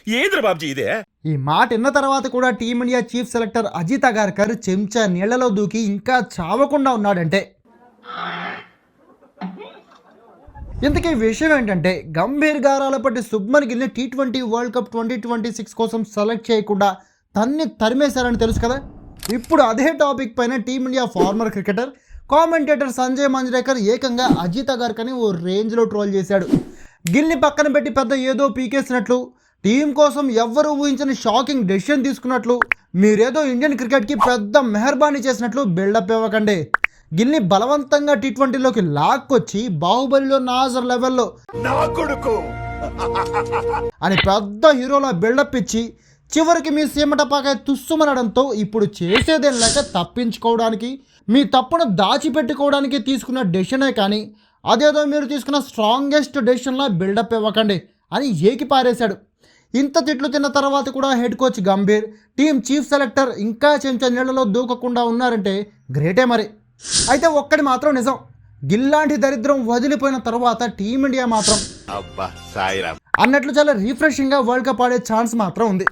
ఏంద్ర బాబ్జీ ఇదే? ఈ మాట విన్న తర్వాత కూడా team India chief selector Ajit Agarkar చెంచా నీళ్లలో దూకి ఇంకా చావకుండా ఉన్నాడంటే. ఇంతకీ విషయం ఏంటంటే, గంభీర్ గారాలపట్టి శుభ్మన్ గిల్ని T20 వరల్డ్ కప్ 2026 కోసం సెలెక్ట్ చేయకుండా తరిమేశారని తెలుసు కదా. ఇప్పుడు అదే టాపిక్ పైన team India farmer cricketer commentator Sanjay Manjrekar ఏకంగా అజిత్ అగార్కర్ని ఓ రేంజ్లో ట్రోల్ చేశాడు. గిల్ని పక్కన పెట్టి పెద్ద ఏదో పీకేసినట్లు, టీం కోసం ఎవ్వరూ ఊహించని షాకింగ్ డెసిషన్ తీసుకున్నట్లు, మీరేదో ఇండియన్ క్రికెట్కి పెద్ద మెహర్బానీ చేసినట్లు బిల్డప్ ఇవ్వకండి. గిల్ని బలవంతంగా T20లోకి లాక్కొచ్చి బాహుబలిలో నాజర్ లెవెల్లో అని పెద్ద హీరోలా బిల్డప్ ఇచ్చి చివరికి మీ సీమటపాకాయ తుస్సుమనడంతో ఇప్పుడు చేసేదేం లేక తప్పించుకోవడానికి, మీ తప్పును దాచిపెట్టుకోవడానికి తీసుకున్న డెసిషనే కానీ అదేదో మీరు తీసుకున్న స్ట్రాంగెస్ట్ డెసిషన్లా బిల్డప్ ఇవ్వకండి అని ఏకి పారేశాడు. ఇంత తిట్లు తిన్న తర్వాత కూడా head coach Gambhir, team chief selector ఇంకా చెంచా నీళ్లలో దూకకుండా ఉన్నారంటే గ్రేటే మరి. అయితే ఒక్కటి మాత్రం నిజం, గిల్లాంటి దరిద్రం వదిలిపోయిన తర్వాత టీమిండియా మాత్రం అన్నట్లు చాలా రిఫ్రెషింగ్గా వరల్డ్ కప్ ఆడే ఛాన్స్ మాత్రం ఉంది.